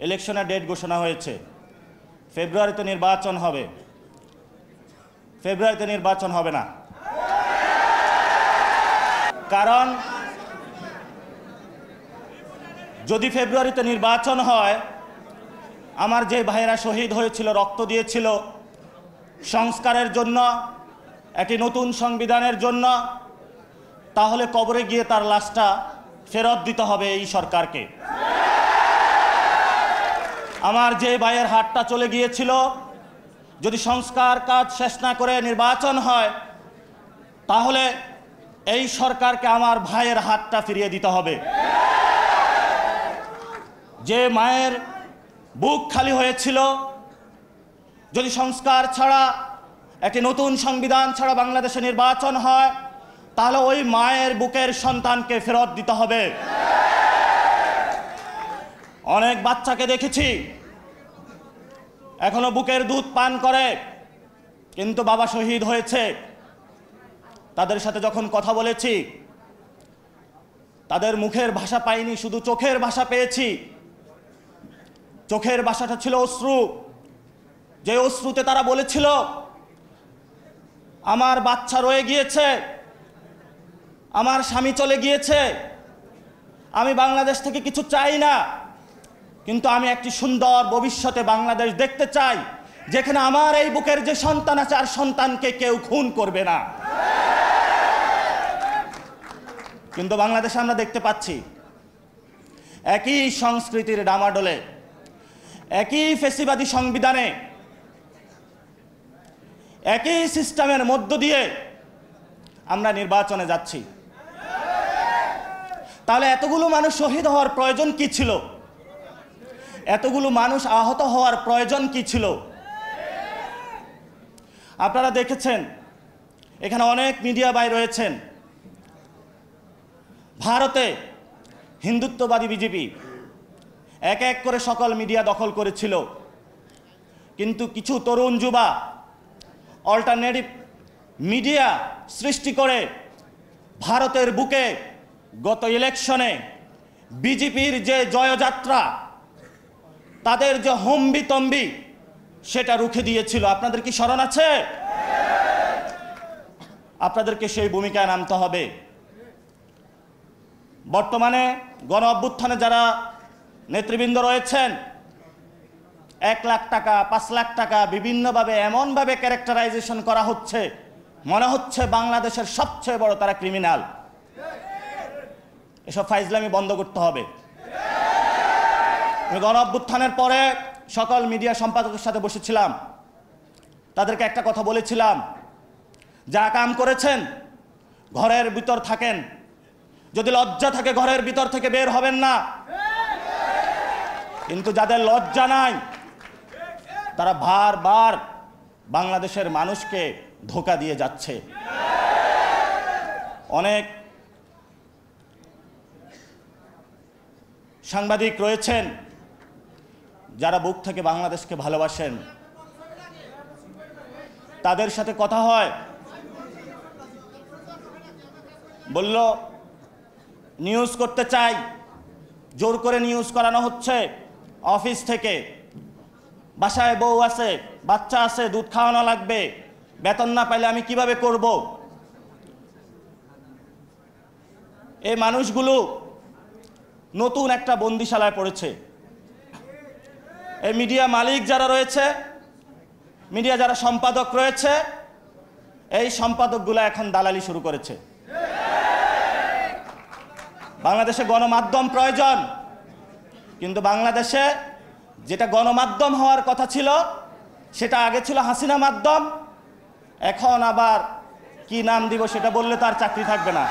ইলেকশনের ডেট ঘোষণা হয়েছে, ফেব্রুয়ারিতে নির্বাচন হবে। ফেব্রুয়ারিতে নির্বাচন হবে না, কারণ যদি ফেব্রুয়ারিতে নির্বাচন হয়, আমার যে ভাইয়েরা শহীদ হয়েছিল, রক্ত দিয়েছিল সংস্কারের জন্য, একটি নতুন সংবিধানের জন্য, তাহলে কবরে গিয়ে তার লাশটা ফেরত দিতে হবে এই সরকারকে। আমার যে ভাইয়ের হাতটা চলে গিয়েছিল, যদি সংস্কার কাজ শেষ না করে নির্বাচন হয়, তাহলে এই সরকারকে আমার ভাইয়ের হাতটা ফিরিয়ে দিতে হবে। যে মায়ের বুক খালি হয়েছিল, যদি সংস্কার ছাড়া, একটি নতুন সংবিধান ছাড়া বাংলাদেশে নির্বাচন হয়, তাহলে ওই মায়ের বুকের সন্তানকে ফেরত দিতে হবে। অনেক বাচ্চাকে দেখেছি এখনো বুকের দুধ পান করে, কিন্তু বাবা শহীদ হয়েছে। তাদের সাথে যখন কথা বলেছি, তাদের মুখের ভাষা পাইনি, শুধু চোখের ভাষা পেয়েছি। চোখের ভাষাটা ছিল অশ্রু। যে অশ্রুতে তারা বলেছিল, আমার বাচ্চা রয়ে গিয়েছে, আমার স্বামী চলে গিয়েছে, আমি বাংলাদেশ থেকে কিছু চাই না, কিন্তু আমি একটি সুন্দর ভবিষ্যতে বাংলাদেশ দেখতে চাই, যেখানে আমার এই বুকের যে সন্তান আছে, আর সন্তানকে কেউ খুন করবে না। কিন্তু বাংলাদেশে আমরা দেখতে পাচ্ছি একই সংস্কৃতির ডামাডোলে, একই ফ্যাসিবাদী সংবিধানে, একই সিস্টেমের মধ্য দিয়ে আমরা নির্বাচনে যাচ্ছি। তাহলে এতগুলো মানুষ শহীদ হওয়ার প্রয়োজন কি ছিল? এতগুলো মানুষ আহত হওয়ার প্রয়োজন কি ছিল? আপনারা দেখেছেন, এখানে অনেক মিডিয়া ভাই রয়েছেন। ভারতে হিন্দুত্ববাদী বিজেপি এক এক করে সকল মিডিয়া দখল করেছিল, কিন্তু কিছু তরুণ যুবা অল্টারনেটিভ মিডিয়া সৃষ্টি করে ভারতের বুকে গত ইলেকশনে বিজেপির যে জয়যাত্রা, তাদের যে হম্বিতম্বি, সেটা রুখে দিয়েছিল। আপনাদের কি স্মরণ আছে? আপনাদেরকে সেই ভূমিকায় নামতে হবে। বর্তমানে গণ অভ্যুত্থানে যারা নেতৃবৃন্দ রয়েছেন, 1 লাখ টাকা, 5 লাখ টাকা বিভিন্নভাবে এমনভাবে ক্যারেক্টারাইজেশন করা হচ্ছে, মনে হচ্ছে বাংলাদেশের সবচেয়ে বড় তারা ক্রিমিনাল। এসব ফাইজলামি বন্ধ করতে হবে। আমি গণ অভ্যুত্থানের পরে সকল মিডিয়া সম্পাদকের সাথে বসেছিলাম, তাদেরকে একটা কথা বলেছিলাম, যা কাম করেছেন ঘরের ভিতর থাকেন, যদি লজ্জা থাকে ঘরের ভিতর থেকে বের হবেন না। কিন্তু যাদের লজ্জা নাই, তারা বারবার বাংলাদেশের মানুষকে ধোঁকা দিয়ে যাচ্ছে। অনেক সাংবাদিক রয়েছেন যারা বুক থেকে বাংলাদেশকে ভালোবাসেন, তাদের সাথে কথা হয়, বলল নিউজ করতে চাই, জোর করে নিউজ করানো হচ্ছে অফিস থেকে। বাসায় বউ আছে, বাচ্চা আছে, দুধ খাওয়ানো লাগবে, বেতন না পাইলে আমি কিভাবে করব? এই মানুষগুলো নতুন একটা বন্দিশালায় পড়েছে। এই মিডিয়া মালিক যারা রয়েছে, মিডিয়া যারা সম্পাদক রয়েছে, এই সম্পাদকগুলো এখন দালালি শুরু করেছে। বাংলাদেশে গণমাধ্যম প্রয়োজন, কিন্তু বাংলাদেশে যেটা গণমাধ্যম হওয়ার কথা ছিল, সেটা আগে ছিল হাসিনা মাধ্যম, এখন আবার কি নাম দিব সেটা বললে তো আর চাকরি থাকবে না।